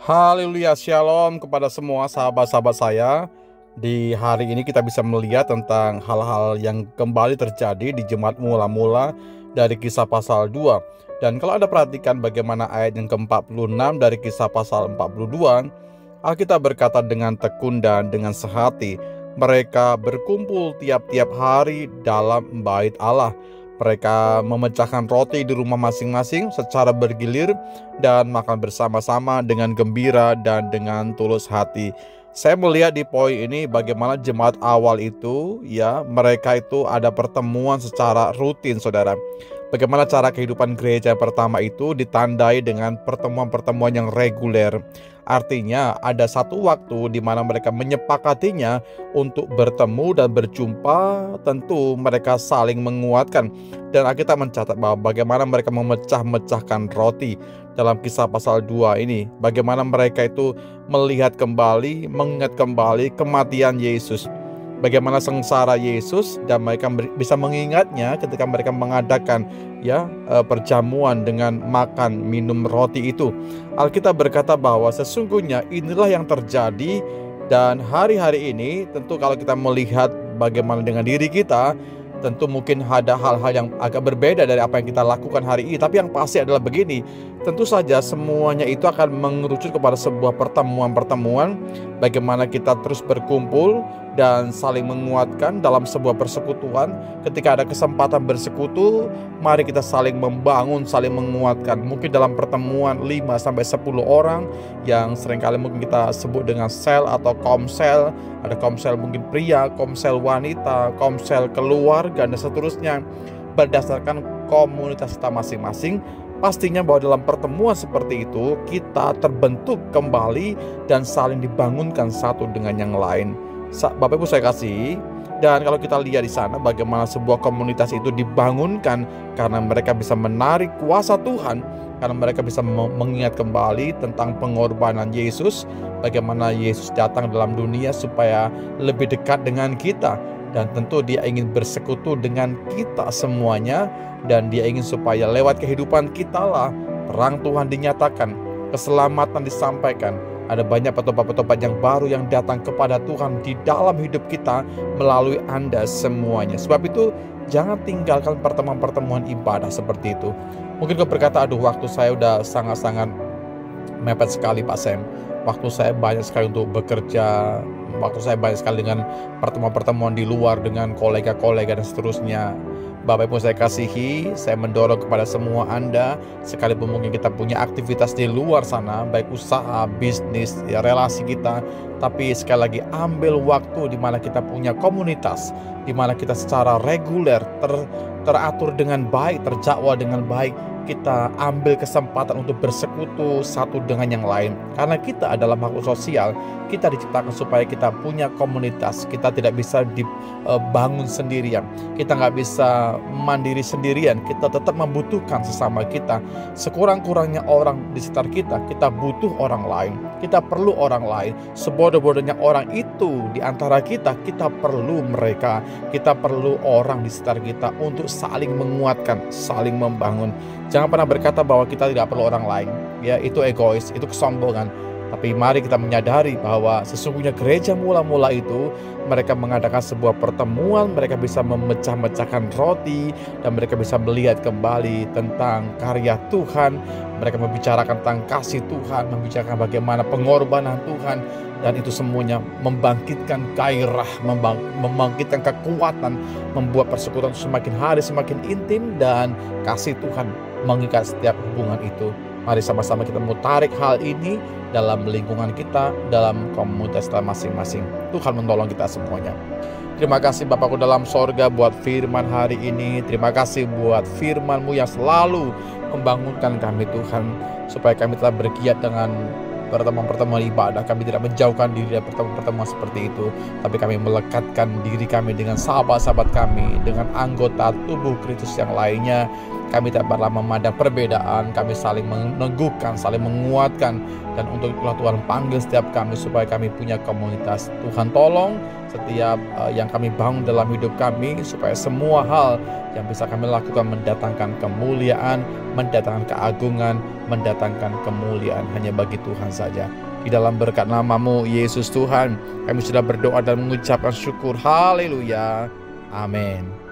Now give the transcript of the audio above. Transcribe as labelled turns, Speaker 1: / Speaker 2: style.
Speaker 1: Haleluya, shalom kepada semua sahabat-sahabat saya. Di hari ini kita bisa melihat tentang hal-hal yang kembali terjadi di jemaat mula-mula dari Kisah pasal 2. Dan kalau Anda perhatikan bagaimana ayat yang ke-46 dari Kisah pasal 42, Alkitab berkata dengan tekun dan dengan sehati, mereka berkumpul tiap-tiap hari dalam bait Allah. Mereka memecahkan roti di rumah masing-masing secara bergilir dan makan bersama-sama dengan gembira dan dengan tulus hati. Saya melihat di poin ini bagaimana jemaat awal itu, mereka itu ada pertemuan secara rutin, saudara. Bagaimana cara kehidupan gereja pertama itu ditandai dengan pertemuan-pertemuan yang reguler. Artinya ada satu waktu di mana mereka menyepakatinya untuk bertemu dan berjumpa. Tentu mereka saling menguatkan. Dan kita mencatat bahwa bagaimana mereka memecah-mecahkan roti dalam Kisah pasal 2 ini. Bagaimana mereka itu melihat kembali, mengingat kembali kematian Yesus. Bagaimana sengsara Yesus, dan mereka bisa mengingatnya ketika mereka mengadakan perjamuan dengan makan minum roti itu. Alkitab berkata bahwa sesungguhnya inilah yang terjadi. Dan hari-hari ini tentu kalau kita melihat bagaimana dengan diri kita, tentu mungkin ada hal-hal yang agak berbeda dari apa yang kita lakukan hari ini. Tapi yang pasti adalah begini, tentu saja semuanya itu akan mengerucut kepada sebuah pertemuan-pertemuan. Bagaimana kita terus berkumpul dan saling menguatkan dalam sebuah persekutuan. Ketika ada kesempatan bersekutu, mari kita saling membangun, saling menguatkan. Mungkin dalam pertemuan 5-10 orang yang seringkali mungkin kita sebut dengan sel atau komsel. Ada komsel mungkin pria, komsel wanita, komsel keluarga, dan seterusnya. Berdasarkan komunitas kita masing-masing, pastinya bahwa dalam pertemuan seperti itu kita terbentuk kembali dan saling dibangunkan satu dengan yang lain. Bapak Ibu saya kasih, dan kalau kita lihat di sana bagaimana sebuah komunitas itu dibangunkan karena mereka bisa menarik kuasa Tuhan, karena mereka bisa mengingat kembali tentang pengorbanan Yesus, bagaimana Yesus datang dalam dunia supaya lebih dekat dengan kita. Dan tentu dia ingin bersekutu dengan kita semuanya. Dan dia ingin supaya lewat kehidupan kita lah terang Tuhan dinyatakan, keselamatan disampaikan. Ada banyak petobat-petobat yang baru yang datang kepada Tuhan di dalam hidup kita melalui Anda semuanya. Sebab itu jangan tinggalkan pertemuan-pertemuan ibadah seperti itu. Mungkin kau berkata, aduh waktu saya udah sangat-sangat mepet sekali Pak Sam. Waktu saya banyak sekali untuk bekerja. Waktu saya banyak sekali dengan pertemuan-pertemuan di luar dengan kolega-kolega dan seterusnya. Bapak Ibu saya kasihi, saya mendorong kepada semua Anda, sekalipun mungkin kita punya aktivitas di luar sana, baik usaha, bisnis, relasi kita, tapi sekali lagi ambil waktu di mana kita punya komunitas, di mana kita secara reguler teratur dengan baik, terjadwal dengan baik. Kita ambil kesempatan untuk bersekutu satu dengan yang lain. Karena kita adalah makhluk sosial, kita diciptakan supaya kita punya komunitas. Kita tidak bisa dibangun sendirian, kita nggak bisa mandiri sendirian. Kita tetap membutuhkan sesama kita. Sekurang-kurangnya orang di sekitar kita, kita butuh orang lain. Kita perlu orang lain. Sebodoh-bodohnya orang itu di antara kita, kita perlu mereka. Kita perlu orang di sekitar kita untuk saling menguatkan, saling membangun. Jangan pernah berkata bahwa kita tidak perlu orang lain. Itu egois, itu kesombongan. Tapi mari kita menyadari bahwa sesungguhnya gereja mula-mula itu mereka mengadakan sebuah pertemuan, mereka bisa memecah-mecahkan roti, dan mereka bisa melihat kembali tentang karya Tuhan. Mereka membicarakan tentang kasih Tuhan, membicarakan bagaimana pengorbanan Tuhan, dan itu semuanya membangkitkan gairah, membangkitkan kekuatan, membuat persekutuan semakin hari semakin intim, dan kasih Tuhan mengikat setiap hubungan itu. Mari sama-sama kita mau tarik hal ini dalam lingkungan kita, dalam komunitas kita masing-masing. Tuhan menolong kita semuanya. Terima kasih Bapakku dalam sorga buat firman hari ini. Terima kasih buat firman-Mu yang selalu membangunkan kami Tuhan, supaya kami telah bergiat dengan pertemuan-pertemuan ibadah. Kami tidak menjauhkan diri dari pertemuan-pertemuan seperti itu, tapi kami melekatkan diri kami dengan sahabat-sahabat kami, dengan anggota tubuh Kristus yang lainnya, Kami tak pernah memandang perbedaan, kami saling meneguhkan, saling menguatkan. Dan untuk itulah Tuhan panggil setiap kami supaya kami punya komunitas. Tuhan tolong setiap yang kami bangun dalam hidup kami, supaya semua hal yang bisa kami lakukan mendatangkan kemuliaan, mendatangkan keagungan, mendatangkan kemuliaan hanya bagi Tuhan saja. Di dalam berkat nama-Mu Yesus Tuhan, kami sudah berdoa dan mengucapkan syukur. Haleluya. Amin.